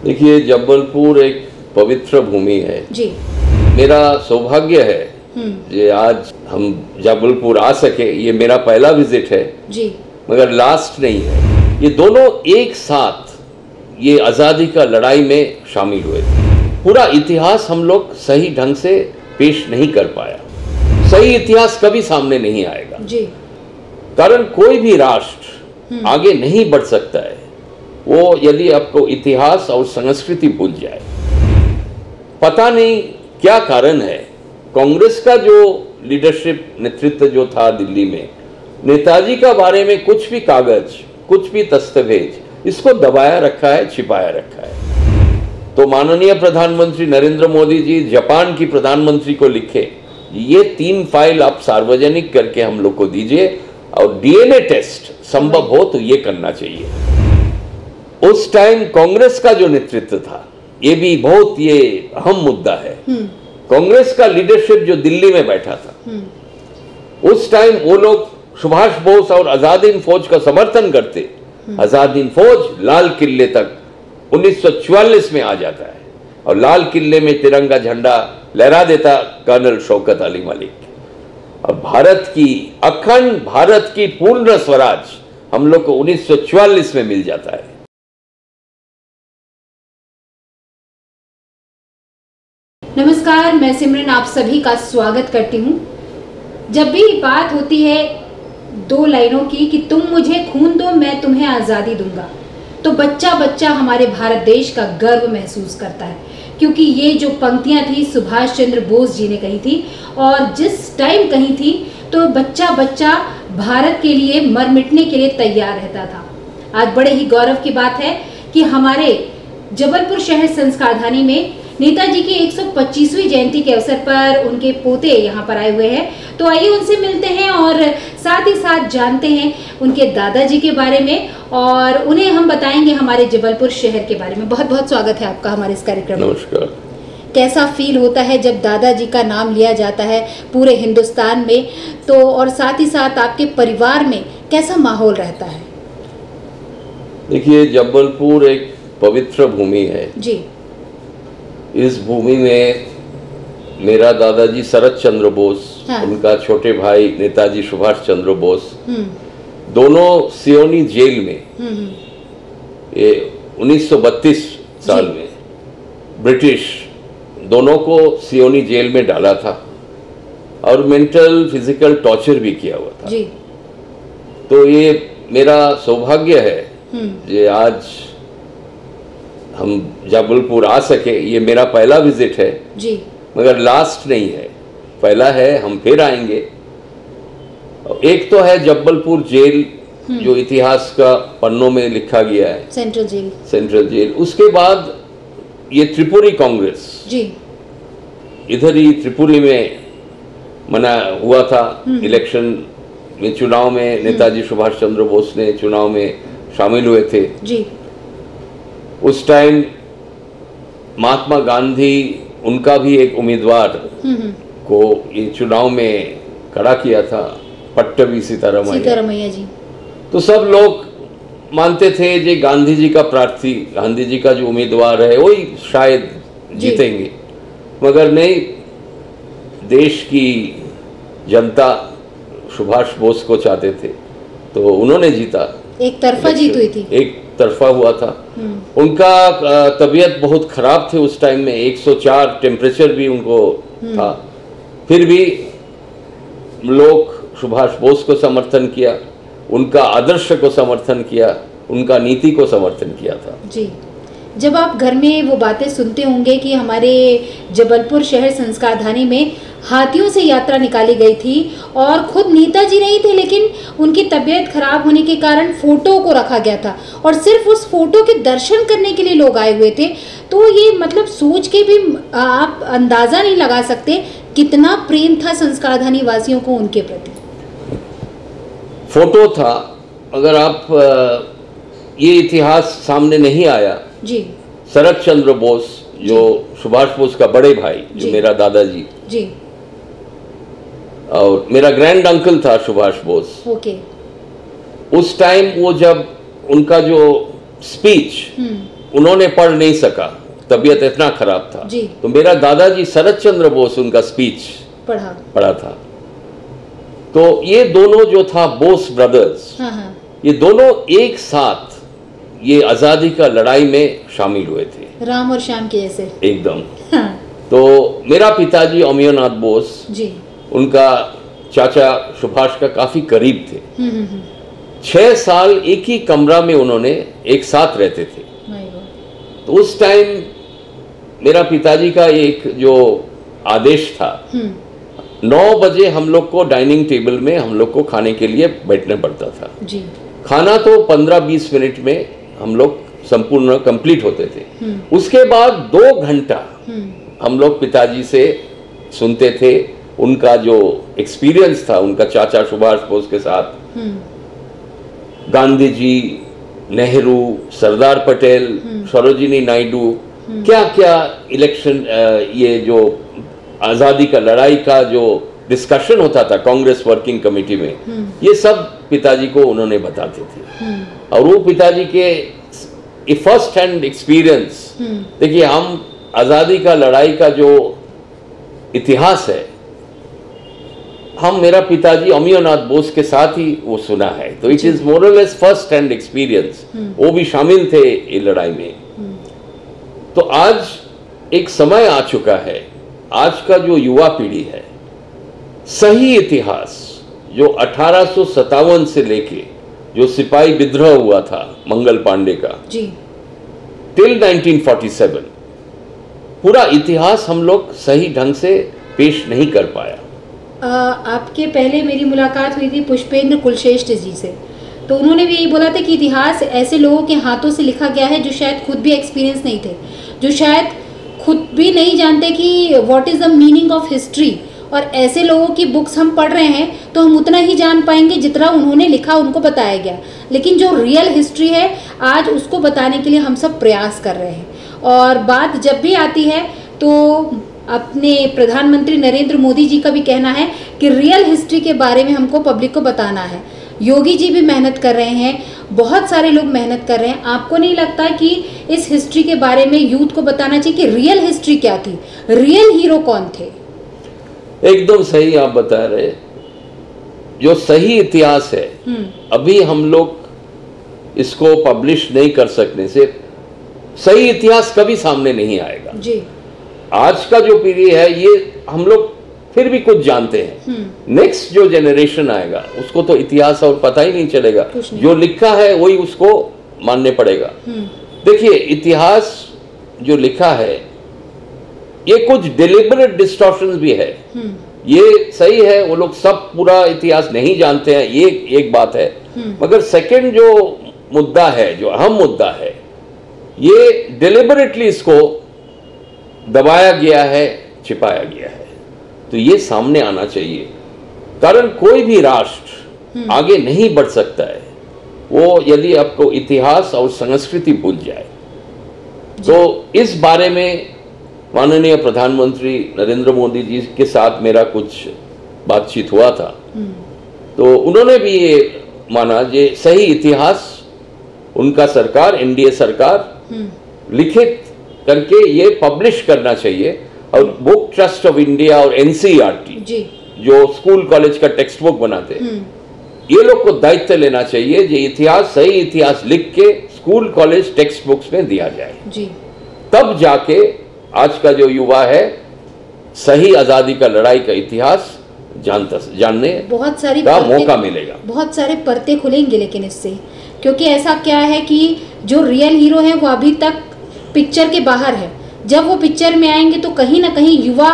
देखिए, जबलपुर एक पवित्र भूमि है जी। मेरा सौभाग्य है कि आज हम जबलपुर आ सके। ये मेरा पहला विजिट है जी, मगर लास्ट नहीं है। ये दोनों एक साथ ये आज़ादी का लड़ाई में शामिल हुए थे। पूरा इतिहास हम लोग सही ढंग से पेश नहीं कर पाया। सही इतिहास कभी सामने नहीं आएगा जी। कारण कोई भी राष्ट्र आगे नहीं बढ़ सकता है वो यदि आपको इतिहास और संस्कृति भूल जाए। पता नहीं क्या कारण है, कांग्रेस का जो लीडरशिप नेतृत्व जो था दिल्ली में, नेताजी का बारे में कुछ भी कागज, कुछ भी दस्तावेज इसको दबाया रखा है, छिपाया रखा है। तो माननीय प्रधानमंत्री नरेंद्र मोदी जी जापान की प्रधानमंत्री को लिखे, ये 3 फाइल आप सार्वजनिक करके हम लोग को दीजिए और डीएनए टेस्ट संभव हो तो ये करना चाहिए। उस टाइम कांग्रेस का जो नेतृत्व था, ये भी बहुत ये अहम मुद्दा है। कांग्रेस का लीडरशिप जो दिल्ली में बैठा था, उस टाइम वो लोग सुभाष बोस और आजाद हिंद फौज का समर्थन करते। आजाद हिंद फौज लाल किले तक 1944 में आ जाता है और लाल किले में तिरंगा झंडा लहरा देता कर्नल शौकत अली मलिक। और भारत की अखंड, भारत की पूर्ण स्वराज हम लोग को 1944 में मिल जाता है। नमस्कार, मैं सिमरन आप सभी का स्वागत करती हूँ। जब भी बात होती है 2 लाइनों की कि तुम मुझे खून दो मैं तुम्हें आज़ादी दूंगा, तो बच्चा बच्चा हमारे भारत देश का गर्व महसूस करता है, क्योंकि ये जो पंक्तियाँ थी सुभाष चंद्र बोस जी ने कही थी और जिस टाइम कही थी तो बच्चा बच्चा भारत के लिए मर मिटने के लिए तैयार रहता था। आज बड़े ही गौरव की बात है कि हमारे जबलपुर शहर संस्कारधानी में नेताजी की 125वीं जयंती के अवसर पर उनके पोते यहाँ पर आए हुए हैं। तो आइए उनसे मिलते हैं और साथ ही साथ जानते हैं उनके दादाजी के बारे में और उन्हें हम बताएंगे हमारे जबलपुर शहर के बारे में। बहुत बहुत स्वागत है आपका हमारे इस कार्यक्रम में। नमस्कार। कैसा फील होता है जब दादाजी का नाम लिया जाता है पूरे हिंदुस्तान में, तो और साथ ही साथ आपके परिवार में कैसा माहौल रहता है? देखिए, जबलपुर एक पवित्र भूमि है जी। इस भूमि में मेरा दादाजी शरद चंद्र बोस, उनका छोटे भाई नेताजी सुभाष चंद्र बोस, दोनों सियोनी जेल में ये 1932 साल में ब्रिटिश दोनों को सियोनी जेल में डाला था और मेंटल फिजिकल टॉर्चर भी किया हुआ था जी। तो ये मेरा सौभाग्य है कि आज हम जबलपुर आ सके। ये मेरा पहला विजिट है जी, मगर लास्ट नहीं है, पहला है, हम फिर आएंगे। एक तो है जबलपुर जेल जो इतिहास का पन्नों में लिखा गया है, सेंट्रल जेल। उसके बाद ये त्रिपुरी कांग्रेस जी, इधर ही त्रिपुरी में मना हुआ था इलेक्शन में, चुनाव में नेताजी सुभाष चंद्र बोस ने चुनाव में शामिल हुए थे जी। उस टाइम महात्मा गांधी, उनका भी एक उम्मीदवार को ये चुनाव में खड़ा किया था, पट्टभी सीतारमैया जी। तो सब लोग मानते थे कि गांधी जी का प्रार्थी, गांधी जी का जो उम्मीदवार है वही शायद जीतेंगे, मगर नहीं, देश की जनता सुभाष बोस को चाहते थे तो उन्होंने जीता। एक तरफा जीत हुई थी, एक तरफा हुआ था। उनका तबीयत बहुत खराब थे उस टाइम में, 104 टेम्परेचर भी उनको था, फिर भी लोग सुभाष बोस को समर्थन किया, उनका आदर्श को समर्थन किया, उनका नीति को समर्थन किया था जी। जब आप घर में वो बातें सुनते होंगे कि हमारे जबलपुर शहर संस्कारधानी में हाथियों से यात्रा निकाली गई थी और खुद नेताजी नहीं थे, लेकिन उनकी तबीयत खराब होने के कारण फोटो को रखा गया था और सिर्फ उस फोटो के दर्शन करने के लिए लोग आए हुए थे, तो ये मतलब सोच के भी आप अंदाज़ा नहीं लगा सकते कितना प्रेम था संस्कारधानी वासियों को उनके प्रति। फोटो था, अगर आप ये इतिहास सामने नहीं आया जी। शरद चंद्र बोस जो सुभाष बोस का बड़े भाई, जो मेरा दादाजी जी, और मेरा ग्रैंड अंकल था सुभाष बोस। ओके। उस टाइम वो जब उनका जो स्पीच उन्होंने पढ़ नहीं सका, तबीयत इतना खराब था जी। तो मेरा दादाजी शरद चंद्र बोस उनका स्पीच पढ़ा था। तो ये दोनों जो था बोस ब्रदर्स, ये दोनों एक साथ ये आजादी का लड़ाई में शामिल हुए थे, राम और श्याम के जैसे एकदम। हाँ। तो मेरा पिताजी अमियोनाथ बोस जी, उनका चाचा सुभाष का काफी करीब थे। 6 साल एक ही कमरा में उन्होंने एक साथ रहते थे। तो उस टाइम मेरा पिताजी का एक जो आदेश था, 9 बजे हम लोग को डाइनिंग टेबल में हम लोग को खाने के लिए बैठना पड़ता था जी। खाना तो 15-20 मिनट में हम लोग संपूर्ण कंप्लीट होते थे। उसके बाद 2 घंटा हम लोग पिताजी से सुनते थे उनका जो एक्सपीरियंस था उनका चाचा सुभाष बोस के साथ, गांधी जी, नेहरू, सरदार पटेल, सरोजिनी नायडू, क्या क्या इलेक्शन, ये जो आज़ादी का लड़ाई का जो डिस्कशन होता था कांग्रेस वर्किंग कमेटी में, ये सब पिताजी को उन्होंने बताते थे। और वो पिताजी के फर्स्ट हैंड एक्सपीरियंस, देखिए हम आज़ादी का लड़ाई का जो इतिहास है, हम मेरा पिताजी अमियोनाथ बोस के साथ ही वो सुना है, तो इट इज मोर और लेस फर्स्ट हैंड एक्सपीरियंस। वो भी शामिल थे इस लड़ाई में। तो आज एक समय आ चुका है, आज का जो युवा पीढ़ी है, सही इतिहास जो 1857 से लेके जो सिपाही विद्रोह हुआ था मंगल पांडे का जी, टिल 1947, पूरा इतिहास हम लोग सही ढंग से पेश नहीं कर पाया। आपके पहले मेरी मुलाकात हुई थी पुष्पेंद्र कुलश्रेष्ठ जी से, तो उन्होंने भी यही बोला था कि इतिहास ऐसे लोगों के हाथों से लिखा गया है जो शायद खुद भी एक्सपीरियंस नहीं थे, जो शायद खुद भी नहीं जानते कि what is the meaning of history, और ऐसे लोगों की बुक्स हम पढ़ रहे हैं तो हम उतना ही जान पाएंगे जितना उन्होंने लिखा, उनको बताया गया। लेकिन जो रियल हिस्ट्री है आज उसको बताने के लिए हम सब प्रयास कर रहे हैं। और बात जब भी आती है तो अपने प्रधानमंत्री नरेंद्र मोदी जी का भी कहना है कि रियल हिस्ट्री के बारे में हमको पब्लिक को बताना है। योगी जी भी मेहनत कर रहे हैं, बहुत सारे लोग मेहनत कर रहे हैं। आपको नहीं लगता कि इस हिस्ट्री के बारे में यूथ को बताना चाहिए कि रियल हिस्ट्री क्या थी, रियल हीरो कौन थे? एकदम सही आप बता रहे। जो सही इतिहास है अभी हम लोग इसको पब्लिश नहीं कर सकने से सही इतिहास कभी सामने नहीं आएगा जी। आज का जो पीढ़ी है ये हम लोग फिर भी कुछ जानते हैं, नेक्स्ट जो जनरेशन आएगा उसको तो इतिहास और पता ही नहीं चलेगा, जो लिखा है वही उसको मानने पड़ेगा। देखिए इतिहास जो लिखा है ये कुछ डिलिबरेट डिस्टॉर्शंस भी है, ये सही है, वो लोग सब पूरा इतिहास नहीं जानते हैं, ये एक बात है। मगर सेकंड जो मुद्दा है, जो अहम मुद्दा है, ये डिलिबरेटली इसको दबाया गया है, छिपाया गया है, तो ये सामने आना चाहिए। कारण कोई भी राष्ट्र आगे नहीं बढ़ सकता है वो यदि आपको इतिहास और संस्कृति भूल जाए। तो इस बारे में माननीय प्रधानमंत्री नरेंद्र मोदी जी के साथ मेरा कुछ बातचीत हुआ था, तो उन्होंने भी ये माना ये सही इतिहास उनका सरकार, एनडीए सरकार लिखित करके ये पब्लिश करना चाहिए। और बुक ट्रस्ट ऑफ इंडिया और एनसीईआरटी जो स्कूल कॉलेज का टेक्स्ट बुक बनाते हैं, ये लोग को दायित्व लेना चाहिए ये इतिहास, सही इतिहास लिख के स्कूल कॉलेज टेक्स्ट बुक्स में दिया जाए जी। तब जाके आज का जो युवा है सही आजादी का लड़ाई का इतिहास जानने बहुत सारी का मौका मिलेगा, बहुत सारे परते खुलेंगे। लेकिन इससे क्योंकि ऐसा क्या है कि जो रियल हीरो है वो अभी तक पिक्चर के बाहर है, जब वो पिक्चर में आएंगे तो कहीं ना कहीं युवा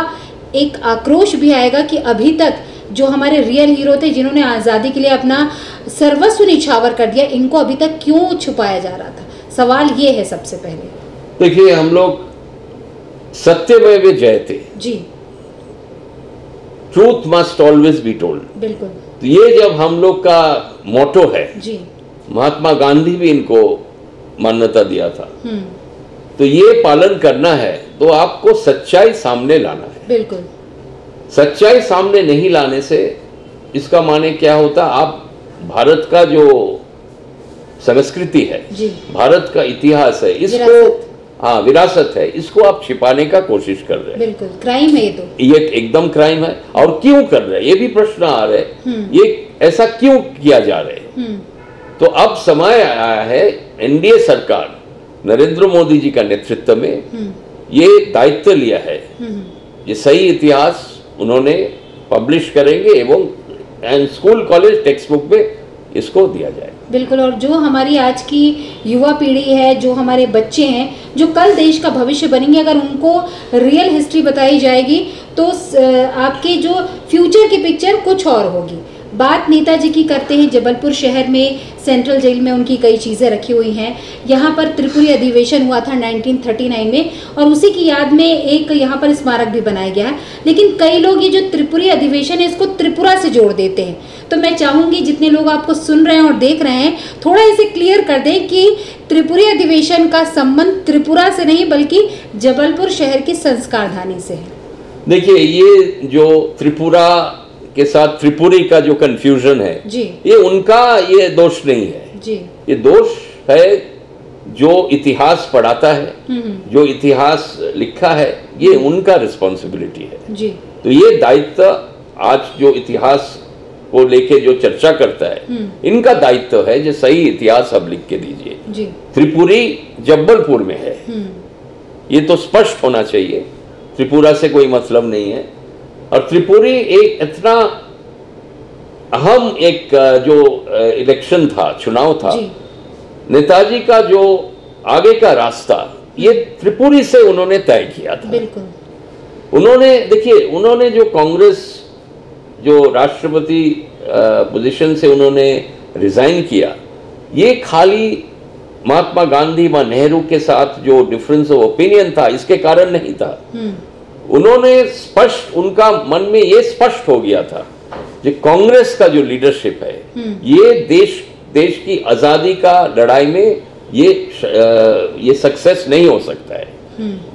एक आक्रोश भी आएगा कि अभी तक जो हमारे रियल हीरो थे जिन्होंने आज़ादी के लिए अपना सर्वस्व निछावर कर दिया, इनको अभी तक क्यों छुपाया जा रहा था? सवाल ये है सबसे पहले। देखिए हम लोग सत्यमेव जयते जी, truth must always be told, बिल्कुल। तो ये जब हम लोग का मोटो है जी, महात्मा गांधी भी इनको मान्यता दिया था, तो ये पालन करना है तो आपको सच्चाई सामने लाना है, बिल्कुल। सच्चाई सामने नहीं लाने से इसका माने क्या होता, आप भारत का जो संस्कृति है, जी। भारत का इतिहास है, इसको हाँ विरासत है, इसको आप छिपाने का कोशिश कर रहे हैं। बिल्कुल क्राइम है ये तो। ये एकदम क्राइम है। और क्यों कर रहे हैं, ये भी प्रश्न आ रहे हैं, ये ऐसा क्यों किया जा रहा है। तो अब समय आया है, एनडीए सरकार नरेंद्र मोदी जी का नेतृत्व में ये दायित्व लिया है, ये सही इतिहास उन्होंने पब्लिश करेंगे एवं स्कूल कॉलेज टेक्स्ट बुक में इसको दिया जाए। बिल्कुल। और जो हमारी आज की युवा पीढ़ी है, जो हमारे बच्चे हैं, जो कल देश का भविष्य बनेंगे, अगर उनको रियल हिस्ट्री बताई जाएगी तो आपके जो फ्यूचर की पिक्चर कुछ और होगी। बात नेताजी की करते हैं। जबलपुर शहर में सेंट्रल जेल में उनकी कई चीज़ें रखी हुई हैं। यहाँ पर त्रिपुरी अधिवेशन हुआ था 1939 में और उसी की याद में एक यहाँ पर स्मारक भी बनाया गया है। लेकिन कई लोग ये जो त्रिपुरी अधिवेशन है इसको त्रिपुरा से जोड़ देते हैं। तो मैं चाहूँगी जितने लोग आपको सुन रहे हैं और देख रहे हैं, थोड़ा इसे क्लियर कर दें कि त्रिपुरी अधिवेशन का संबंध त्रिपुरा से नहीं बल्कि जबलपुर शहर की संस्कारधानी से है। देखिए, ये जो त्रिपुरा के साथ त्रिपुरी का जो कंफ्यूजन है जी, ये उनका ये दोष नहीं है जी। ये दोष है जो इतिहास पढ़ाता है, जो इतिहास लिखा है, ये उनका रिस्पॉन्सिबिलिटी है जी। तो ये दायित्व आज जो इतिहास को लेके जो चर्चा करता है इनका दायित्व है जो सही इतिहास अब लिख के दीजिए जी। त्रिपुरी जबलपुर में है, ये तो स्पष्ट होना चाहिए। त्रिपुरा से कोई मतलब नहीं है। और त्रिपुरी एक इतना अहम एक जो इलेक्शन था, चुनाव था, नेताजी का जो आगे का रास्ता ये त्रिपुरी से उन्होंने तय किया था। बिल्कुल। उन्होंने देखिए, उन्होंने जो कांग्रेस जो राष्ट्रपति पोजीशन से उन्होंने रिजाइन किया, ये खाली महात्मा गांधी व नेहरू के साथ जो डिफरेंस ऑफ ओपिनियन था इसके कारण नहीं था। उन्होंने स्पष्ट, उनका मन में ये स्पष्ट हो गया था कि कांग्रेस का जो लीडरशिप है ये देश की आजादी का लड़ाई में ये सक्सेस नहीं हो सकता है।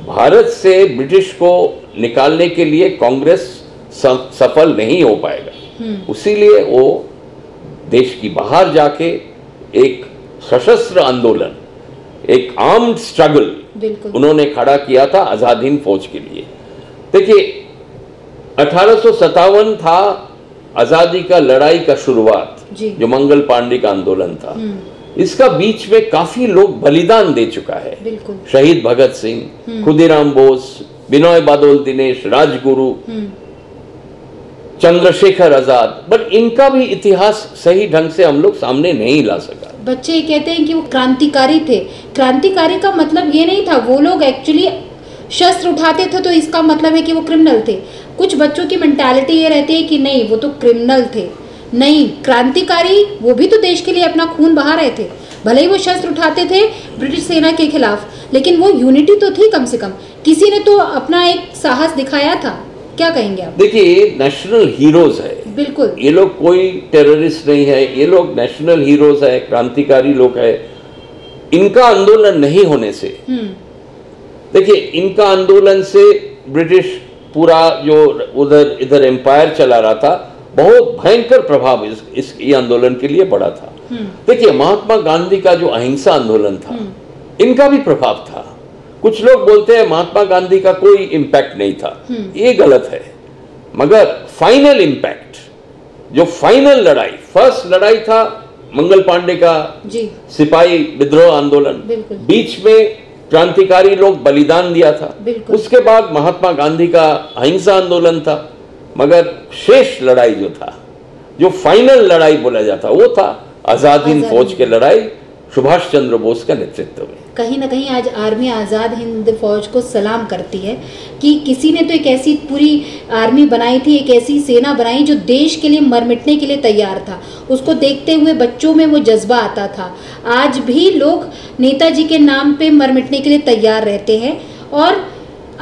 भारत से ब्रिटिश को निकालने के लिए कांग्रेस सफल नहीं हो पाएगा। उसीलिए वो देश की बाहर जाके एक सशस्त्र आंदोलन, एक आर्म्ड स्ट्रगल उन्होंने खड़ा किया था आजाद हिंद फौज के लिए। देखिए, 1857 था आजादी का लड़ाई का शुरुआत, जो मंगल पांडे का आंदोलन था। इसका बीच में काफी लोग बलिदान दे चुका है। शहीद भगत सिंह, खुदीराम बोस, बिनोय बादल दिनेश, राजगुरु, चंद्रशेखर आजाद, बट इनका भी इतिहास सही ढंग से हम लोग सामने नहीं ला सका। बच्चे कहते हैं कि वो क्रांतिकारी थे। क्रांतिकारी का मतलब ये नहीं था, वो लोग एक्चुअली शस्त्र उठाते थे तो इसका मतलब है कि वो क्रिमिनल थे। कुछ बच्चों की मेंटालिटी ये रहती है कि नहीं वो तो क्रिमिनल थे। नहीं, क्रांतिकारी वो भी तो देश के लिए अपना खून बहा रहे थे। भले ही वो शस्त्र उठाते थे ब्रिटिश सेना के खिलाफ, लेकिन वो यूनिटी तो थी कम से कम। किसी ने तो अपना एक साहस दिखाया था। क्या कहेंगे आप? देखिए, नेशनल हीरोज है। बिल्कुल। ये लोग कोई टेररिस्ट नहीं है, ये लोग नेशनल हीरोज है, क्रांतिकारी लोग है। इनका आंदोलन नहीं होने से, देखिए, इनका आंदोलन से ब्रिटिश पूरा जो उधर इधर एम्पायर चला रहा था, बहुत भयंकर प्रभाव इस आंदोलन के लिए पड़ा था। देखिए, महात्मा गांधी का जो अहिंसा आंदोलन था, इनका भी प्रभाव था। कुछ लोग बोलते हैं महात्मा गांधी का कोई इम्पैक्ट नहीं था, ये गलत है। मगर फाइनल इम्पैक्ट, जो फाइनल लड़ाई, फर्स्ट लड़ाई था मंगल पांडे का सिपाही विद्रोह आंदोलन, बीच में क्रांतिकारी लोग बलिदान दिया था। उसके बाद महात्मा गांधी का अहिंसा आंदोलन था। मगर शेष लड़ाई जो था, जो फाइनल लड़ाई बोला जाता, वो था आजाद हिंद फौज की लड़ाई, सुभाष चंद्र बोस का नेतृत्व में। कहीं ना कहीं आज आर्मी आज़ाद हिंद फौज को सलाम करती है कि किसी ने तो एक ऐसी पूरी आर्मी बनाई थी, एक ऐसी सेना बनाई जो देश के लिए मर मिटने के लिए तैयार था। उसको देखते हुए बच्चों में वो जज्बा आता था। आज भी लोग नेताजी के नाम पे मर मिटने के लिए तैयार रहते हैं और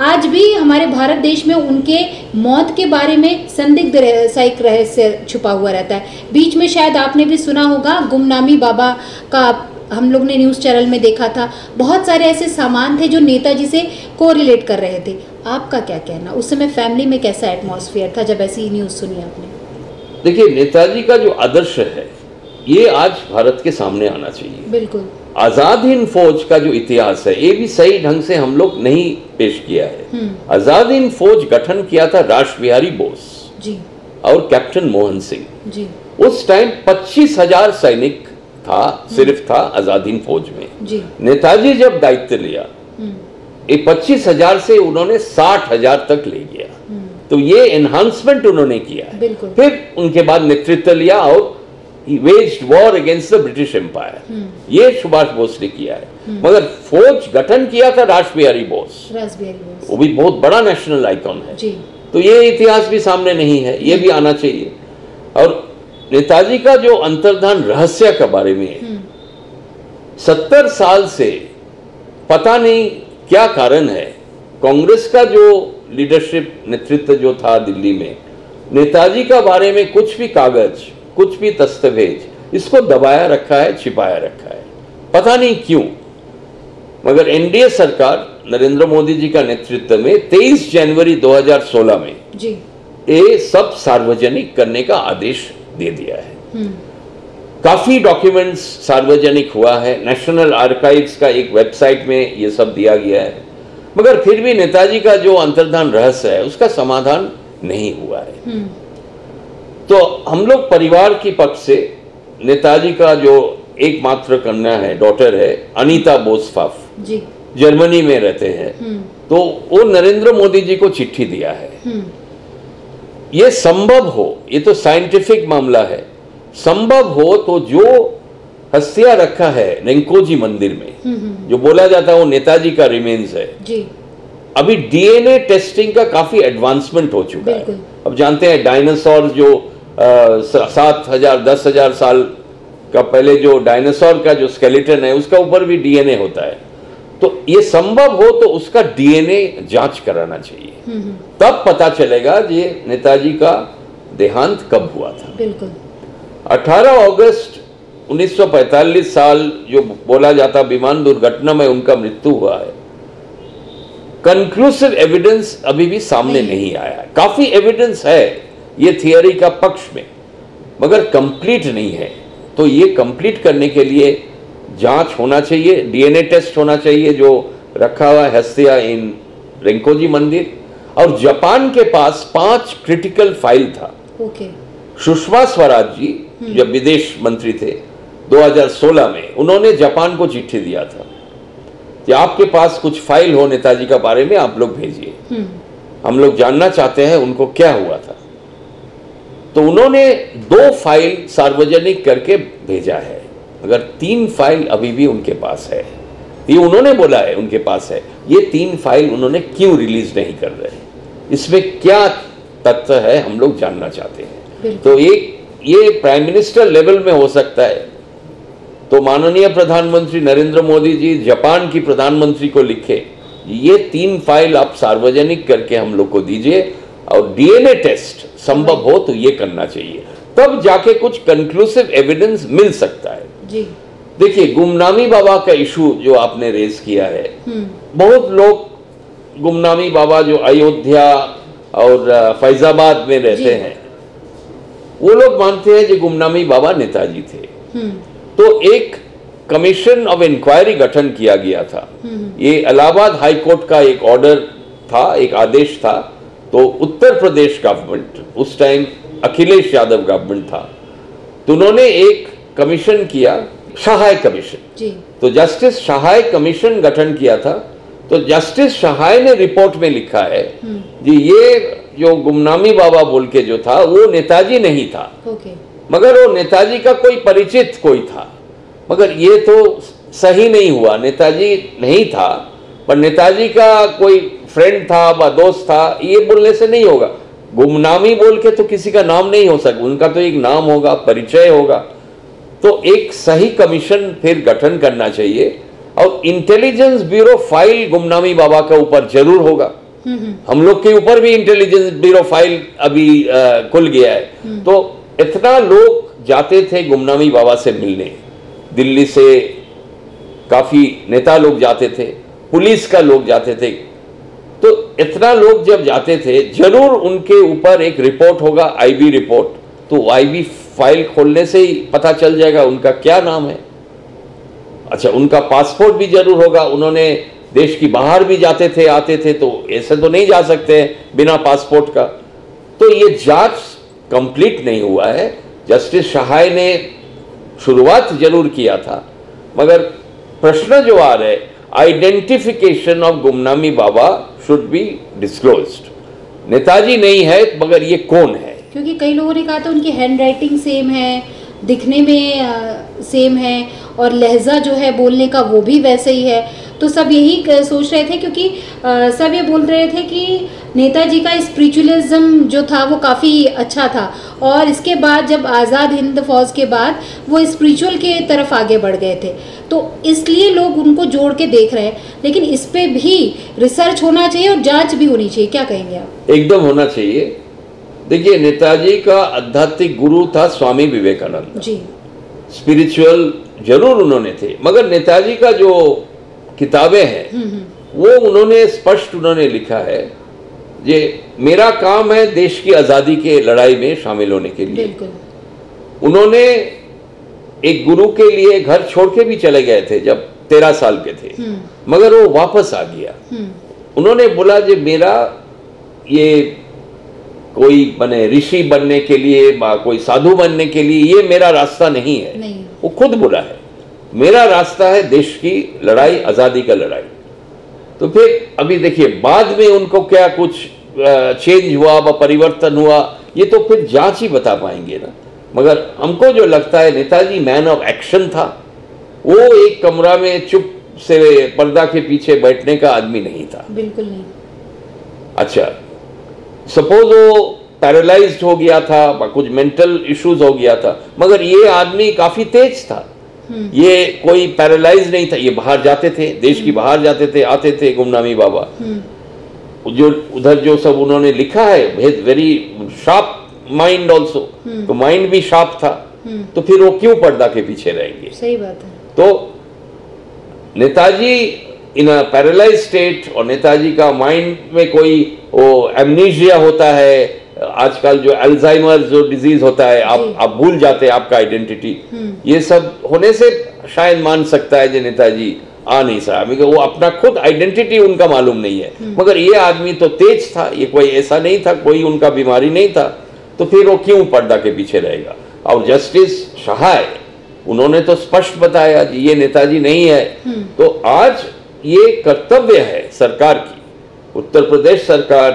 आज भी हमारे भारत देश में उनके मौत के बारे में संदिग्ध रहस्य छुपा हुआ रहता है। बीच में शायद आपने भी सुना होगा, गुमनामी बाबा का हम लोग ने न्यूज़ चैनल में देखा था। बहुत सारे ऐसे सामान थे जो नेताजी से कोरिलेट कर रहे थे। आपका क्या कहना, उस समय फैमिली में कैसा एटमॉस्फेयर था जब ऐसी न्यूज़ सुनी आपने? देखिए, नेताजी का जो आदर्श है ये आज भारत के सामने आना चाहिए। बिल्कुल। आजाद हिंद फौज का जो इतिहास है ये भी सही ढंग से हम लोग नहीं पेश किया है। आजाद हिंद फौज गठन किया था रास बिहारी बोस जी और कैप्टन मोहन सिंह जी। उस टाइम 25,000 सैनिक था, सिर्फ था आजाद हिंद फौज में जी। नेताजी जब दायित्व लिया ये 25,000 से उन्होंने 60,000 तक ले गया। तो ये एनहांसमेंट उन्होंने किया है। बिल्कुल। फिर उनके बाद नेतृत्व लिया और he waged war against the British Empire। ये सुभाष बोस ने किया है। मगर फौज गठन किया था रास बिहारी बोस, वो भी बहुत बड़ा नेशनल आइकॉन है जी। तो ये इतिहास भी सामने नहीं है, ये भी आना चाहिए। और नेताजी का जो अंतर्धान रहस्य के बारे में 70 साल से पता नहीं क्या कारण है, कांग्रेस का जो लीडरशिप नेतृत्व जो था दिल्ली में, नेताजी का बारे में कुछ भी कागज, कुछ भी दस्तावेज इसको दबाया रखा है, छिपाया रखा है, पता नहीं क्यों। मगर एनडीए सरकार नरेंद्र मोदी जी का नेतृत्व में 23 जनवरी 2016 में जी ये सब सार्वजनिक करने का आदेश दे दिया है। काफी डॉक्यूमेंट्स सार्वजनिक हुआ है, नेशनल आर्काइव्स का एक वेबसाइट में ये सब दिया गया है। मगर फिर भी नेताजी का जो अंतर्धान रहस्य है उसका समाधान नहीं हुआ है। तो हम लोग परिवार की पक्ष से नेताजी का जो एकमात्र कन्या है, डॉटर है अनीता बोसफाफ जी, जर्मनी में रहते हैं, तो वो नरेंद्र मोदी जी को चिट्ठी दिया है। ये संभव हो, ये तो साइंटिफिक मामला है, संभव हो तो जो हस्तियां रखा है रेंकोजी मंदिर में, जो बोला जाता है वो नेताजी का रिमेन्स है जी। अभी डीएनए टेस्टिंग का काफी एडवांसमेंट हो चुका है। अब जानते हैं डायनासोर जो 7,000 10,000 साल का पहले जो डायनासोर का जो स्केलेटन है उसका ऊपर भी डीएनए होता है। तो ये संभव हो तो उसका डीएनए जांच कराना चाहिए, तब पता चलेगा ये नेताजी का देहांत कब हुआ था। बिल्कुल। 18 अगस्त 1945 साल जो बोला जाता विमान दुर्घटना में उनका मृत्यु हुआ है, कंक्लूसिव एविडेंस अभी भी सामने नहीं आया। काफी एविडेंस है ये थियरी का पक्ष में, मगर कंप्लीट नहीं है। तो ये कंप्लीट करने के लिए जांच होना चाहिए, डीएनए टेस्ट होना चाहिए जो रखा हुआ है हस्तिया इन रेंकोजी मंदिर। और जापान के पास 5 क्रिटिकल फाइल था। सुषमा स्वराज जी जब विदेश मंत्री थे 2016 में, उन्होंने जापान को चिट्ठी दिया था कि आपके पास कुछ फाइल हो नेताजी का बारे में, आप लोग भेजिए, हम लोग जानना चाहते हैं उनको क्या हुआ था। तो उन्होंने 2 फाइल सार्वजनिक करके भेजा है, मगर 3 फाइल अभी भी उनके पास है। ये उन्होंने बोला है उनके पास है, ये 3 फाइल उन्होंने क्यों रिलीज नहीं कर रहे, इसमें क्या तथ्य है हम लोग जानना चाहते हैं। तो ये प्राइम मिनिस्टर लेवल में हो सकता है, तो माननीय प्रधानमंत्री नरेंद्र मोदी जी जापान की प्रधानमंत्री को लिखे, ये 3 फाइल आप सार्वजनिक करके हम लोग को दीजिए और डीएनए टेस्ट संभव हो तो ये करना चाहिए, तब जाके कुछ कंक्लूसिव एविडेंस मिल सकता है जी। देखिए गुमनामी बाबा का इशू जो आपने रेज किया है, बहुत लोग गुमनामी बाबा जो अयोध्या और फैजाबाद में रहते हैं, वो लोग मानते हैं कि गुमनामी बाबा नेताजी थे। तो एक कमीशन ऑफ इंक्वायरी गठन किया गया था। ये इलाहाबाद हाई कोर्ट का एक ऑर्डर था, एक आदेश था। तो उत्तर प्रदेश गवर्नमेंट, उस टाइम अखिलेश यादव गवर्नमेंट था, तो उन्होंने एक कमीशन किया, सहाय कमीशन जी। तो जस्टिस सहाय कमीशन गठन किया था। तो जस्टिस सहाय ने रिपोर्ट में लिखा है जी, ये जो गुमनामी बाबा बोल के जो था वो नेताजी नहीं था, मगर वो नेताजी का कोई परिचित कोई था। मगर ये तो सही नहीं हुआ, नेताजी नहीं था पर नेताजी का कोई फ्रेंड था व दोस्त था, ये बोलने से नहीं होगा। गुमनामी बोल के तो किसी का नाम नहीं हो सकता, उनका तो एक नाम होगा, परिचय होगा। तो एक सही कमीशन फिर गठन करना चाहिए और intelligence bureau file Gumnami Baba का ऊपर जरूर होगा। हम लोग के ऊपर भी इंटेलिजेंस ब्यूरो फाइल अभी खुल गया है। तो इतना लोग जाते थे गुमनामी बाबा से मिलने, दिल्ली से काफी नेता लोग जाते थे, पुलिस का लोग जाते थे। तो इतना लोग जब जाते थे, जरूर उनके ऊपर एक रिपोर्ट होगा, आईबी रिपोर्ट, तो आईबी फाइल खोलने से ही पता चल जाएगा उनका क्या नाम है। अच्छा, उनका पासपोर्ट भी जरूर होगा, उन्होंने देश की बाहर भी जाते थे आते थे, तो ऐसे तो नहीं जा सकते हैं बिना पासपोर्ट का। तो ये जांच कंप्लीट नहीं हुआ है। जस्टिस सहाय ने शुरुआत जरूर किया था, मगर प्रश्न जो आ रहे, identification of Gumnami Baba should be disclosed. Netaji नहीं है मगर ये कौन है? क्योंकि कई लोगों ने कहा था उनकी हैंड राइटिंग सेम है, दिखने में सेम है, और लहजा जो है बोलने का वो भी वैसे ही है। तो सब यही सोच रहे थे, क्योंकि सब ये बोल रहे थे कि नेताजी का स्पिरिचुअलिज्म जो था वो काफ़ी अच्छा था, और इसके बाद जब आज़ाद हिंद फौज के बाद वो स्पिरिचुअल के तरफ आगे बढ़ गए थे, तो इसलिए लोग उनको जोड़ के देख रहे हैं। लेकिन इस पे भी रिसर्च होना चाहिए और जांच भी होनी चाहिए, क्या कहेंगे आप? एकदम होना चाहिए। देखिए, नेताजी का आध्यात्मिक गुरु था स्वामी विवेकानंद जी। स्पिरिचुअल जरूर उन्होंने थे, मगर नेताजी का जो किताबें हैं वो उन्होंने स्पष्ट लिखा है, ये मेरा काम है देश की आज़ादी के लड़ाई में शामिल होने के लिए। उन्होंने एक गुरु के लिए घर छोड़ के भी चले गए थे जब 13 साल के थे, मगर वो वापस आ गया। उन्होंने बोला कि मेरा ये कोई बने ऋषि बनने के लिए, कोई साधु बनने के लिए ये मेरा रास्ता नहीं है। वो खुद बोला है, मेरा रास्ता है देश की लड़ाई, आज़ादी का लड़ाई। तो फिर अभी देखिए बाद में उनको क्या कुछ चेंज हुआ, परिवर्तन हुआ, ये तो फिर जांच ही बता पाएंगे ना। मगर हमको जो लगता है नेताजी मैन ऑफ एक्शन था, वो एक कमरा में चुप से पर्दा के पीछे बैठने का आदमी नहीं था, बिल्कुल नहीं। अच्छा, सपोज वो पैरालाइज्ड हो गया था, कुछ मेंटल इश्यूज हो गया था, मगर ये आदमी काफी तेज था। ये कोई पैरालाइज नहीं था, ये बाहर जाते थे, देश की बाहर जाते थे, आते थे गुमनामी बाबा। जो उधर जो सब उन्होंने लिखा है, वेरी शार्प माइंड ऑल्सो, तो माइंड भी शार्प था, तो फिर वो क्यों पर्दा के पीछे रहेंगे? सही बात है। तो नेताजी इन अ पैरालाइज स्टेट, और नेताजी का माइंड में कोई वो एमनीशिया होता है, आजकल जो अल्जाइमर जो डिजीज होता है, आप भूल जाते हैं आपका आइडेंटिटी, ये सब होने से शायद मान सकता है कि नेताजी आ नहीं सका, क्योंकि वो अपना खुद आइडेंटिटी उनका मालूम नहीं है। मगर ये आदमी तो तेज था, ये कोई ऐसा नहीं था, कोई उनका बीमारी नहीं था, तो फिर वो क्यों पर्दा के पीछे रहेगा? और जस्टिस सहाय उन्होंने तो स्पष्ट बताया कि ये नेताजी नहीं है। तो आज ये कर्तव्य है सरकार की, उत्तर प्रदेश सरकार,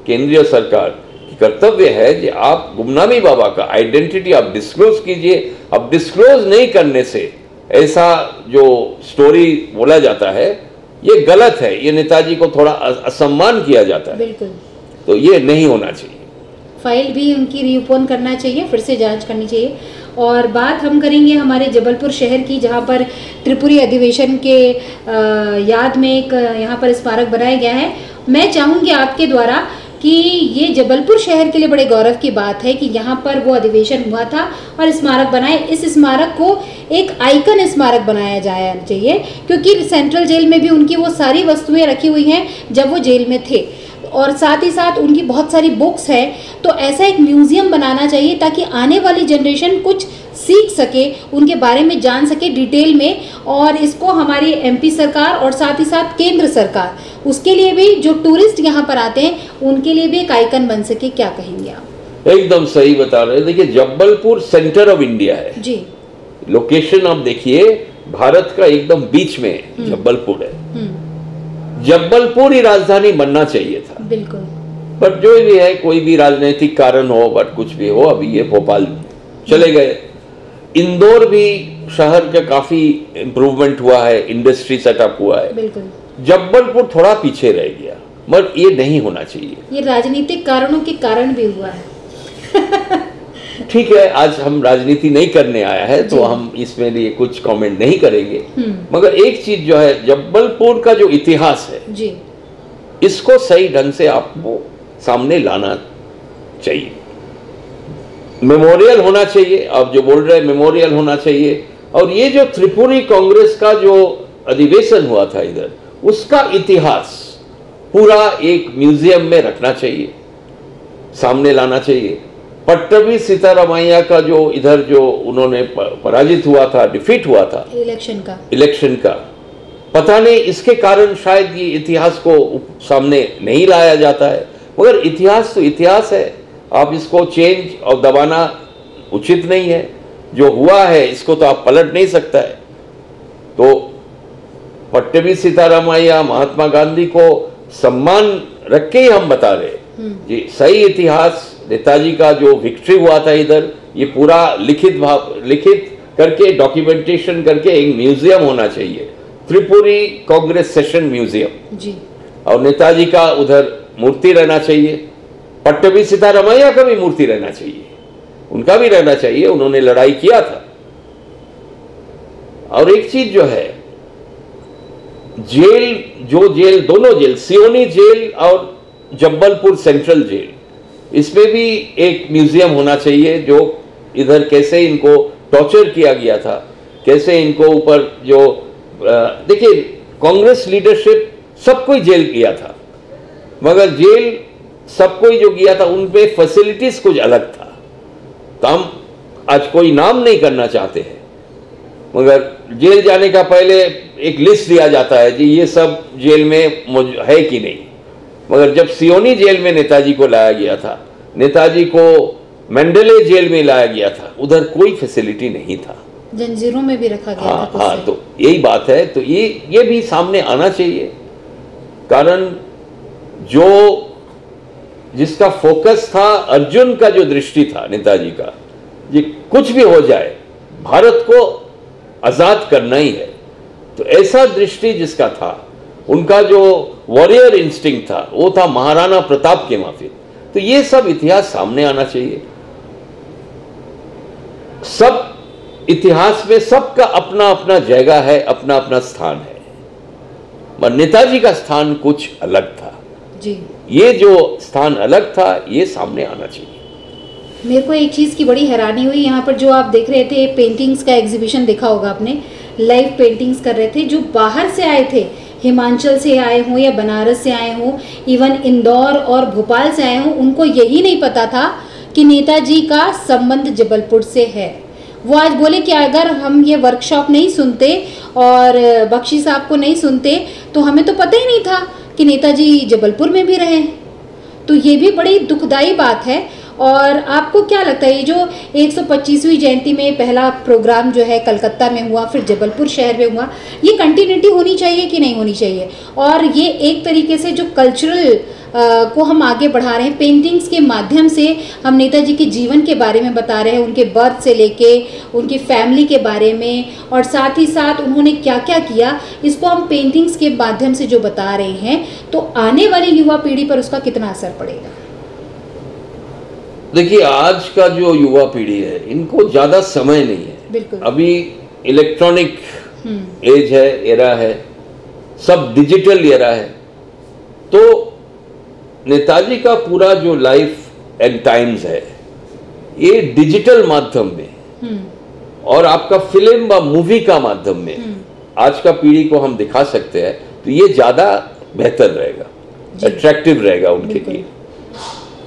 केंद्रीय सरकार की कर्तव्य है कि आप गुमनामी बाबा का आइडेंटिटी आप डिस्क्लोज कीजिए। अब डिस्क्लोज नहीं करने से ऐसा जो स्टोरी बोला जाता है ये गलत है, ये नेताजी को थोड़ा असम्मान किया जाता है। बिल्कुल। तो ये नहीं होना चाहिए। फाइल भी उनकी रीओपन करना चाहिए, फिर से जांच करनी चाहिए। और बात हम करेंगे हमारे जबलपुर शहर की, जहां पर त्रिपुरी अधिवेशन के याद में एक यहाँ पर स्मारक बनाया गया है। मैं चाहूँगी आपके द्वारा कि ये जबलपुर शहर के लिए बड़े गौरव की बात है कि यहाँ पर वो अधिवेशन हुआ था और स्मारक बनाए। इस स्मारक को एक आइकन स्मारक बनाया जाना चाहिए, क्योंकि सेंट्रल जेल में भी उनकी वो सारी वस्तुएं रखी हुई हैं जब वो जेल में थे, और साथ ही साथ उनकी बहुत सारी बुक्स हैं। तो ऐसा एक म्यूज़ियम बनाना चाहिए ताकि आने वाली जनरेशन कुछ सीख सके, उनके बारे में जान सके डिटेल में। और इसको हमारी एमपी सरकार और साथ ही साथ केंद्र सरकार, उसके लिए भी जो टूरिस्ट यहाँ पर आते हैं उनके लिए भी एक आइकन बन सके। क्या कहेंगे आप? एकदम सही बता रहे हैं। देखिए, जबलपुर सेंटर ऑफ इंडिया है जी। लोकेशन आप देखिए, भारत का एकदम बीच में जबलपुर है। जबलपुर ही राजधानी बनना चाहिए था। बिल्कुल। पर जो भी है, कोई भी राजनीतिक कारण हो, बट कुछ भी हो, अभी ये भोपाल चले गए। इंदौर भी शहर का काफी इम्प्रूवमेंट हुआ है, इंडस्ट्री सेटअप हुआ है। बिल्कुल। जबलपुर थोड़ा पीछे रह गया, मगर ये नहीं होना चाहिए। ये राजनीतिक कारणों के कारण भी हुआ है। ठीक है, आज हम राजनीति नहीं करने आया है तो हम इसमें लिए कुछ कमेंट नहीं करेंगे। मगर एक चीज जो है, जबलपुर का जो इतिहास है जी, इसको सही ढंग से आपको सामने लाना चाहिए। मेमोरियल होना चाहिए, आप जो बोल रहे हैं मेमोरियल होना चाहिए। और ये जो त्रिपुरी कांग्रेस का जो अधिवेशन हुआ था इधर, उसका इतिहास पूरा एक म्यूजियम में रखना चाहिए, सामने लाना चाहिए। पट्टभी सीतारामैया का जो इधर जो उन्होंने पराजित हुआ था, डिफीट हुआ था इलेक्शन का, पता नहीं इसके कारण शायद ये इतिहास को सामने नहीं लाया जाता है। मगर इतिहास तो इतिहास है, आप इसको चेंज और दबाना उचित नहीं है। जो हुआ है इसको तो आप पलट नहीं सकता है। तो पट्टभी सीतारामैया, महात्मा गांधी को सम्मान रख के ही हम बता रहे जी, सही इतिहास नेताजी का जो विक्ट्री हुआ था इधर, ये पूरा लिखित करके डॉक्यूमेंटेशन करके एक म्यूजियम होना चाहिए, त्रिपुरी कांग्रेस सेशन म्यूजियम जी। और नेताजी का उधर मूर्ति रहना चाहिए, पट्टभी सीतारामैया का भी मूर्ति रहना चाहिए, उनका भी रहना चाहिए, उन्होंने लड़ाई किया था। और एक चीज जो है, जेल दोनों जेल, सियोनी जेल और जब्बलपुर सेंट्रल जेल, इसमें भी एक म्यूजियम होना चाहिए, जो इधर कैसे इनको टॉर्चर किया गया था, कैसे इनको ऊपर जो देखिए कांग्रेस लीडरशिप सबको ही जेल किया था, मगर जेल सबको ही जो किया था उन पे फैसिलिटीज कुछ अलग था। तो हम आज कोई नाम नहीं करना चाहते हैं, मगर जेल जाने का पहले एक लिस्ट दिया जाता है जी, ये सब जेल में है कि नहीं। मगर जब सियोनी जेल में नेताजी को लाया गया था, नेताजी को मंडले जेल में लाया गया था, उधर कोई फैसिलिटी नहीं था, जंजीरों में भी रखा गया था। हाँ, तो यही बात है। तो ये भी सामने आना चाहिए, कारण जो जिसका फोकस था, अर्जुन का जो दृष्टि था नेताजी का, ये कुछ भी हो जाए भारत को आजाद करना ही है, तो ऐसा दृष्टि जिसका था, उनका जो वॉरियर इंस्टिंक्ट था, वो था महाराणा प्रताप के माफिक। तो ये सब इतिहास सामने आना चाहिए। सब इतिहास में सबका अपना अपना जगह है, अपना अपना स्थान है, मगर नेताजी का स्थान कुछ अलग था जी। ये जो स्थान अलग था, ये सामने आना चाहिए। मेरे को एक चीज़ की बड़ी हैरानी हुई, यहाँ पर जो आप देख रहे थे पेंटिंग्स का एग्जीबिशन देखा होगा आपने, लाइव पेंटिंग्स कर रहे थे, जो बाहर से आए थे, हिमाचल से आए हों या बनारस से आए हों, इवन इंदौर और भोपाल से आए हों, उनको यही नहीं पता था कि नेताजी का संबंध जबलपुर से है। वो आज बोले कि अगर हम ये वर्कशॉप नहीं सुनते और बख्शी साहब को नहीं सुनते तो हमें तो पता ही नहीं था कि नेताजी जबलपुर में भी रहे। तो ये भी बड़ी दुखदाई बात है। और आपको क्या लगता है, ये जो 125वीं जयंती में पहला प्रोग्राम जो है कलकत्ता में हुआ, फिर जबलपुर शहर में हुआ, ये कंटिन्यूटी होनी चाहिए कि नहीं होनी चाहिए? और ये एक तरीके से जो कल्चरल को हम आगे बढ़ा रहे हैं, पेंटिंग्स के माध्यम से हम नेताजी के जीवन के बारे में बता रहे हैं, उनके बर्थ से लेके उनकी फैमिली के बारे में, और साथ ही साथ उन्होंने क्या क्या किया, इसको हम पेंटिंग्स के माध्यम से जो बता रहे हैं, तो आने वाली युवा पीढ़ी पर उसका कितना असर पड़ेगा? देखिए, आज का जो युवा पीढ़ी है, इनको ज़्यादा समय नहीं है। बिल्कुल। अभी इलेक्ट्रॉनिक एज है, एरा है, सब डिजिटल एरा है। तो नेताजी का पूरा जो लाइफ एंड टाइम्स है, ये डिजिटल माध्यम में और आपका फिल्म व मूवी का माध्यम में आज का पीढ़ी को हम दिखा सकते हैं, तो ये ज़्यादा बेहतर रहेगा, अट्रैक्टिव रहेगा उनके लिए।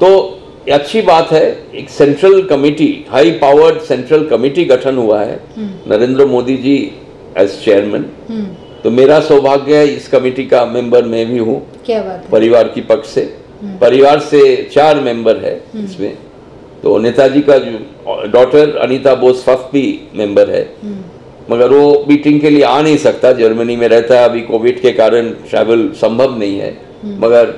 तो अच्छी बात है, एक central committee, high powered central committee गठन हुआ है, नरेंद्र मोदी जी एज चेयरमैन। तो मेरा सौभाग्य है, इस कमेटी का मेंबर मैं भी हूँ। क्या बात है? परिवार की पक्ष से, परिवार से 4 मेंबर है इसमें। तो नेताजी का जो डॉटर अनीता बोस फफ भी मेंबर है, मगर वो मीटिंग के लिए आ नहीं सकता, जर्मनी में रहता है, अभी कोविड के कारण ट्रैवल संभव नहीं है, मगर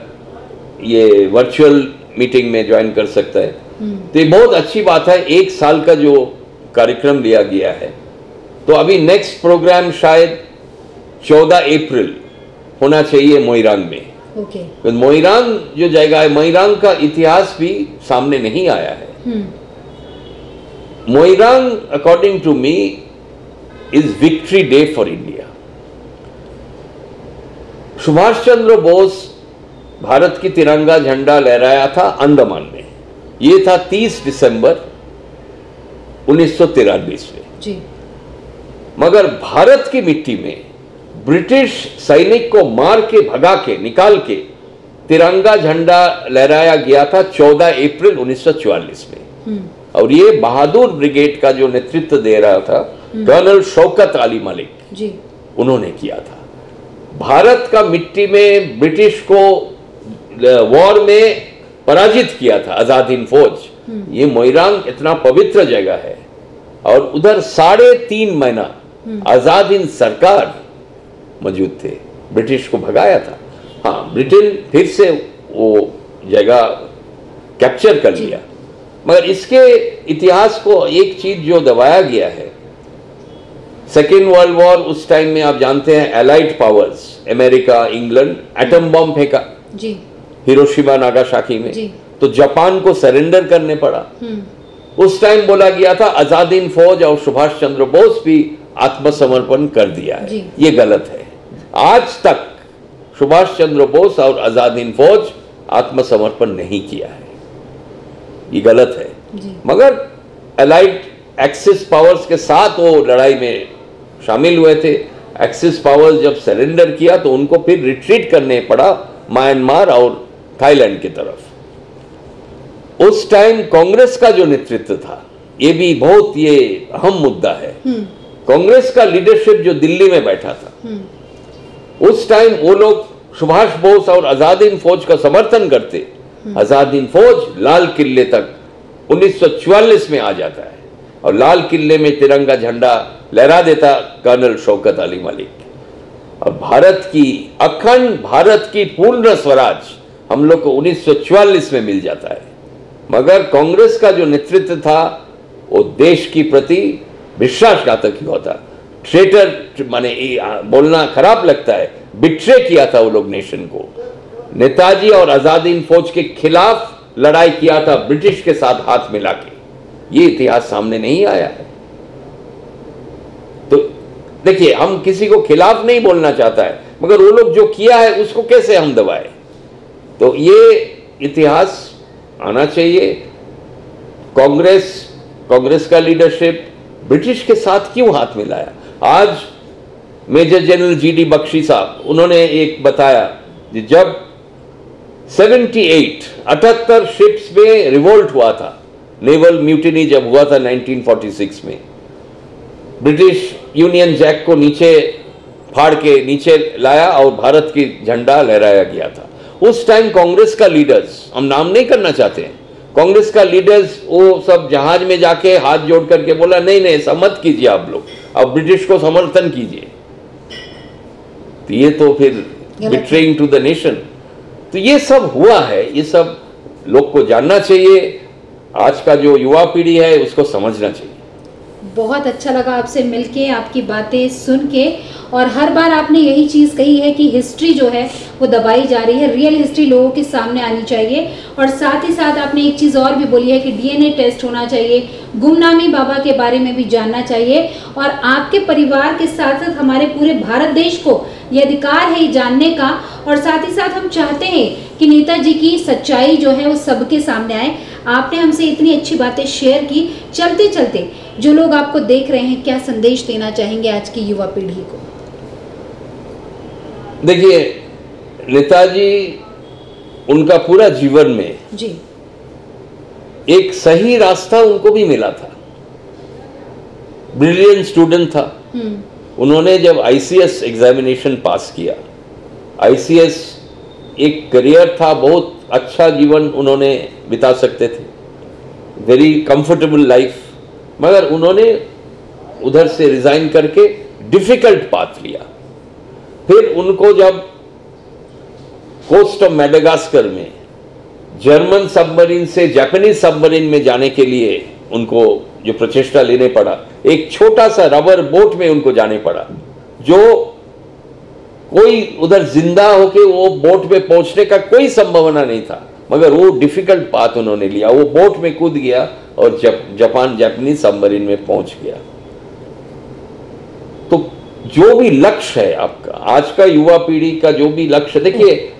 ये वर्चुअल मीटिंग में ज्वाइन कर सकता है। तो ये बहुत अच्छी बात है। 1 साल का जो कार्यक्रम लिया गया है, तो अभी नेक्स्ट प्रोग्राम शायद 14 अप्रैल होना चाहिए मोइरांग में। तो मोइरांग जो जगह है, मोइरांग का इतिहास भी सामने नहीं आया है। Moirang according to me is victory day for India. Subhash Chandra Bose Bharat की तिरंगा झंडा लहराया था अंडमान में, ये था 30 दिसंबर 1943 में जी। मगर भारत की मिट्टी में ब्रिटिश सैनिक को मार के, भगा के, निकाल के तिरंगा झंडा लहराया गया था 14 अप्रैल 1944 में। और ये बहादुर ब्रिगेड का जो नेतृत्व दे रहा था कर्नल शौकत अली मलिक जी, उन्होंने किया था। भारत का मिट्टी में ब्रिटिश को वॉर में पराजित किया था आजाद हिंद फौज। ये मोइरांग इतना पवित्र जगह है और उधर 3.5 महीना आजाद हिंद सरकार मौजूद थे, ब्रिटिश को भगाया था। हाँ, ब्रिटेन फिर से वो जगह कैप्चर कर लिया, मगर इसके इतिहास को एक चीज जो दबाया गया है, सेकेंड वर्ल्ड वॉर उस टाइम में आप जानते हैं allied powers America England atom bomb फेंका जी, हिरोशिमा नागासाकी में जी, तो जापान को सरेंडर करने पड़ा। उस टाइम बोला गया था आजाद हिंद फौज और सुभाष चंद्र बोस भी आत्मसमर्पण कर दिया है, ये गलत है। आज तक सुभाष चंद्र बोस और आजाद हिंद फौज आत्मसमर्पण नहीं किया है, ये गलत है। मगर एलाइड एक्सिस पावर्स के साथ वो लड़ाई में शामिल हुए थे। एक्सिस पावर्स जब सरेंडर किया तो उनको फिर रिट्रीट करने पड़ा म्यांमार और थाईलैंड की तरफ। उस टाइम कांग्रेस का जो नेतृत्व था, ये भी बहुत ये अहम मुद्दा है। कांग्रेस का लीडरशिप जो दिल्ली में बैठा था, उस टाइम वो लोग सुभाष बोस और आजाद हिंद फौज का समर्थन करते। आजाद हिंद फौज लाल किले तक 1944 में आ जाता है और लाल किले में तिरंगा झंडा लहरा देता कर्नल शौकत अली मलिक। और भारत की अखंड भारत की पूर्ण स्वराज हम लोग को 1944 में मिल जाता है। मगर कांग्रेस का जो नेतृत्व था वो देश की प्रति विश्वासघातक ही होता, ट्रेटर माने बोलना खराब लगता है, बिट्रे किया था वो लोग नेशन को। नेताजी और आजाद हिंद फौज के खिलाफ लड़ाई किया था ब्रिटिश के साथ हाथ मिला के, ये इतिहास सामने नहीं आया है। तो देखिए, हम किसी को खिलाफ नहीं बोलना चाहता है, मगर वो लोग जो किया है उसको कैसे हम दबाए, तो ये इतिहास आना चाहिए। कांग्रेस का लीडरशिप ब्रिटिश के साथ क्यों हाथ मिलाया? आज मेजर जनरल जीडी बख्शी साहब उन्होंने एक बताया कि जब 78 शिप्स में रिवोल्ट हुआ था, नेवल म्यूटिनी जब हुआ था 1946 में, ब्रिटिश यूनियन जैक को नीचे फाड़ के नीचे लाया और भारत की झंडा लहराया गया था। उस टाइम कांग्रेस का लीडर्स, हम नाम नहीं करना चाहते हैं, कांग्रेस का लीडर्स वो सब जहाज में जाके हाथ जोड़ करके बोला नहीं नहीं ऐसा मत कीजिए, आप लोग अब ब्रिटिश को समर्थन कीजिए। तो ये तो फिर बिट्रेइंग टू द नेशन। तो ये सब हुआ है, ये सब लोग को जानना चाहिए। आज का जो युवा पीढ़ी है उसको समझना चाहिए। बहुत अच्छा लगा आपसे मिलके, आपकी बातें सुन के, और हर बार आपने यही चीज़ कही है कि हिस्ट्री जो है वो दबाई जा रही है, रियल हिस्ट्री लोगों के सामने आनी चाहिए। और साथ ही साथ आपने एक चीज़ और भी बोली है कि डीएनए टेस्ट होना चाहिए, गुमनामी बाबा के बारे में भी जानना चाहिए, और आपके परिवार के साथ साथ हमारे पूरे भारत देश को ये अधिकार है ये जानने का। और साथ ही साथ हम चाहते हैं कि नेताजी की सच्चाई जो है वो सबके सामने आए। आपने हमसे इतनी अच्छी बातें शेयर की। चलते चलते जो लोग आपको देख रहे हैं, क्या संदेश देना चाहेंगे आज की युवा पीढ़ी को? देखिए, नेताजी उनका पूरा जीवन में जी एक सही रास्ता उनको भी मिला था। ब्रिलियंट स्टूडेंट था। उन्होंने जब आईसीएस एग्जामिनेशन पास किया, आईसीएस एक करियर था, बहुत अच्छा जीवन उन्होंने बिता सकते थे, वेरी कंफर्टेबल लाइफ, मगर उन्होंने उधर से रिजाइन करके डिफिकल्ट पाथ लिया। फिर उनको जब कोस्ट ऑफ मेडागास्कर में जर्मन सबमरीन से जापानीज सबमरीन में जाने के लिए उनको जो प्रचेष्टा लेने पड़ा, एक छोटा सा रबर बोट में उनको जाने पड़ा, जो कोई उधर जिंदा होके वो बोट में पहुंचने का कोई संभावना नहीं था, मगर वो डिफिकल्ट पाथ उन्होंने लिया। वो बोट में कूद गया और जापानीज सबमरीन में पहुंच गया। तो जो भी लक्ष्य है आपका, आज का युवा पीढ़ी का जो भी लक्ष्य, देखिए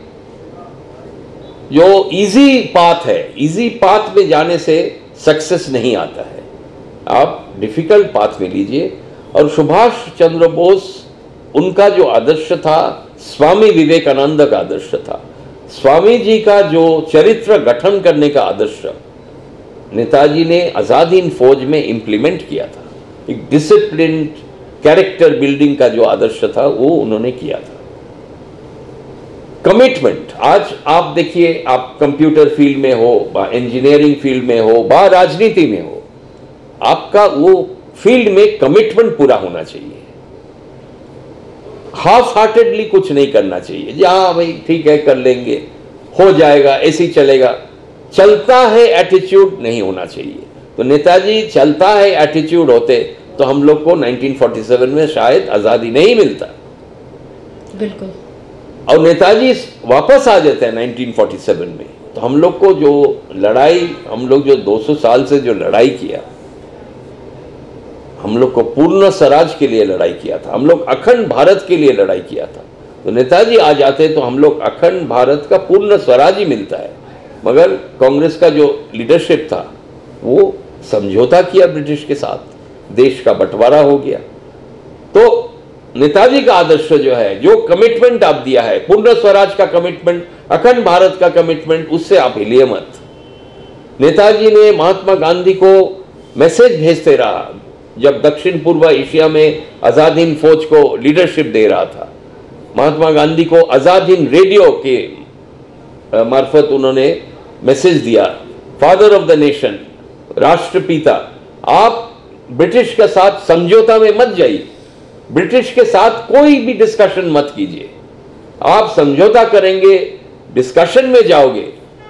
जो इजी पाथ है, इजी पाथ में जाने से सक्सेस नहीं आता है, आप डिफिकल्ट पाथ में लीजिए। और सुभाष चंद्र बोस, उनका जो आदर्श था स्वामी विवेकानंद का आदर्श था। स्वामी जी का जो चरित्र गठन करने का आदर्श, नेताजी ने आज़ाद हिंद फौज में इम्प्लीमेंट किया था। एक डिसिप्लिन कैरेक्टर बिल्डिंग का जो आदर्श था वो उन्होंने किया था। कमिटमेंट, आज आप देखिए, आप कंप्यूटर फील्ड में हो, बा इंजीनियरिंग फील्ड में हो, बा राजनीति में हो, आपका वो फील्ड में कमिटमेंट पूरा होना चाहिए। हाफ हार्टेडली कुछ नहीं करना चाहिए, जहां भाई ठीक है कर लेंगे, हो जाएगा, ऐसे ही चलेगा, चलता है एटीट्यूड नहीं होना चाहिए। तो नेताजी चलता है एटीट्यूड होते तो हम लोग को 1947 में शायद आजादी नहीं मिलता। बिल्कुल। और नेताजी वापस आ जाते हैं 1947 में, तो हम लोग को जो लड़ाई, हम लोग जो 200 साल से जो लड़ाई किया, हम लोग को पूर्ण स्वराज के लिए लड़ाई किया था, हम लोग अखंड भारत के लिए लड़ाई किया था। तो नेताजी आ जाते तो हम लोग अखंड भारत का पूर्ण स्वराज ही मिलता है। मगर कांग्रेस का जो लीडरशिप था वो समझौता किया ब्रिटिश के साथ, देश का बंटवारा हो गया। तो नेताजी का आदर्श जो है, जो कमिटमेंट आप दिया है, पूर्ण स्वराज का कमिटमेंट, अखंड भारत का कमिटमेंट, उससे आप हिलिए मत। नेताजी ने महात्मा गांधी को मैसेज भेजते रहा जब दक्षिण पूर्व एशिया में आजाद हिंद फौज को लीडरशिप दे रहा था। महात्मा गांधी को आजाद हिंद रेडियो के मार्फत उन्होंने मैसेज दिया, फादर ऑफ द नेशन, राष्ट्रपिता, आप ब्रिटिश के साथ समझौता में मत जाइए, ब्रिटिश के साथ कोई भी डिस्कशन मत कीजिए। आप समझौता करेंगे, डिस्कशन में जाओगे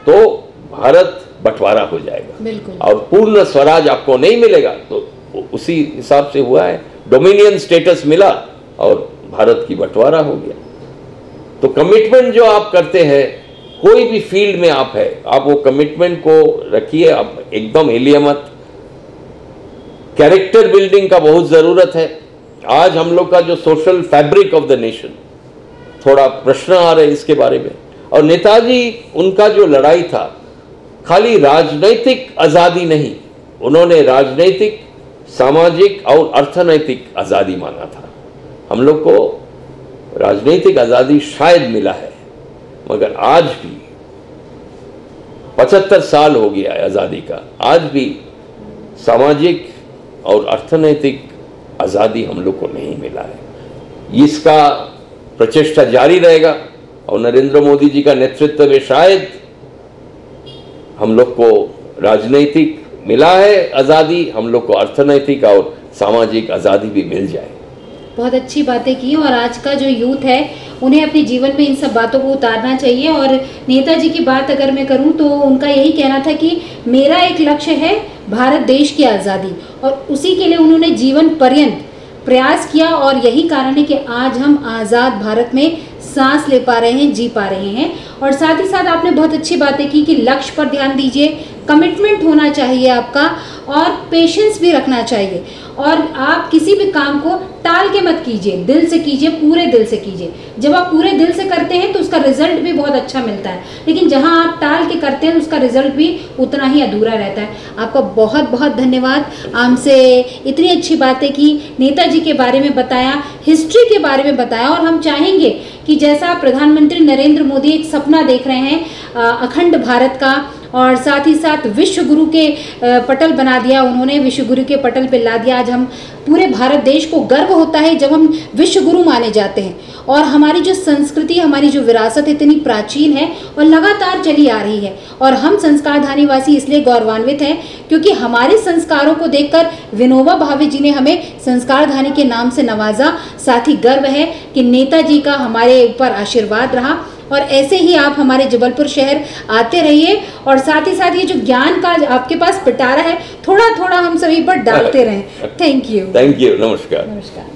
तो भारत बंटवारा हो जाएगा और पूर्ण स्वराज आपको नहीं मिलेगा। तो उसी हिसाब से हुआ है, डोमिनियन स्टेटस मिला और भारत की बंटवारा हो गया। तो कमिटमेंट जो आप करते हैं, कोई भी फील्ड में आप है, आप वो कमिटमेंट को रखिए, आप एकदम हिलिए मत। कैरेक्टर बिल्डिंग का बहुत जरूरत है। आज हम लोग का जो social fabric of the nation, थोड़ा प्रश्न आ रहे हैं इसके बारे में। और नेताजी, उनका जो लड़ाई था, खाली राजनैतिक आजादी नहीं, उन्होंने राजनैतिक, सामाजिक और अर्थनैतिक आजादी मांगा था। हम लोग को राजनीतिक आजादी शायद मिला है, मगर आज भी 75 साल हो गया है आजादी का, आज भी सामाजिक और अर्थनैतिक आजादी हम लोग को नहीं मिला है। इसका प्रचेष्टा जारी रहेगा और नरेंद्र मोदी जी का नेतृत्व में शायद हम लोग को राजनीतिक मिला है आज़ादी, हम लोग को अर्थनैतिक और सामाजिक आज़ादी भी मिल जाए। बहुत अच्छी बातें की। और आज का जो यूथ है उन्हें अपने जीवन में इन सब बातों को उतारना चाहिए। और नेताजी की बात अगर मैं करूं तो उनका यही कहना था कि मेरा एक लक्ष्य है भारत देश की आज़ादी, और उसी के लिए उन्होंने जीवन पर्यंत प्रयास किया। और यही कारण है कि आज हम आज़ाद भारत में सांस ले पा रहे हैं, जी पा रहे हैं। और साथ ही साथ आपने बहुत अच्छी बातें की कि लक्ष्य पर ध्यान दीजिए, कमिटमेंट होना चाहिए आपका, और पेशेंस भी रखना चाहिए। और आप किसी भी काम को टाल के मत कीजिए, दिल से कीजिए, पूरे दिल से कीजिए। जब आप पूरे दिल से करते हैं तो उसका रिजल्ट भी बहुत अच्छा मिलता है, लेकिन जहां आप टाल के करते हैं उसका रिजल्ट भी उतना ही अधूरा रहता है। आपका बहुत बहुत धन्यवाद, हमसे इतनी अच्छी बातें की, नेताजी के बारे में बताया, हिस्ट्री के बारे में बताया। और हम चाहेंगे कि जैसा प्रधानमंत्री नरेंद्र मोदी एक सपना देख रहे हैं अखंड भारत का, और साथ ही साथ विश्व गुरु के पटल बना दिया उन्होंने, विश्व गुरु के पटल पे ला दिया। आज हम पूरे भारत देश को गर्व होता है जब हम विश्व गुरु माने जाते हैं। और हमारी जो संस्कृति, हमारी जो विरासत इतनी प्राचीन है और लगातार चली आ रही है। और हम संस्कारधानी वासी इसलिए गौरवान्वित हैं क्योंकि हमारे संस्कारों को देखकर विनोबा भावे जी ने हमें संस्कारधानी के नाम से नवाजा। साथ ही गर्व है कि नेताजी का हमारे ऊपर आशीर्वाद रहा। और ऐसे ही आप हमारे जबलपुर शहर आते रहिए, और साथ ही साथ ये जो ज्ञान का आपके पास पिटारा है, थोड़ा थोड़ा हम सभी पर डालते रहें। Thank you. नमस्कार। नमस्कार।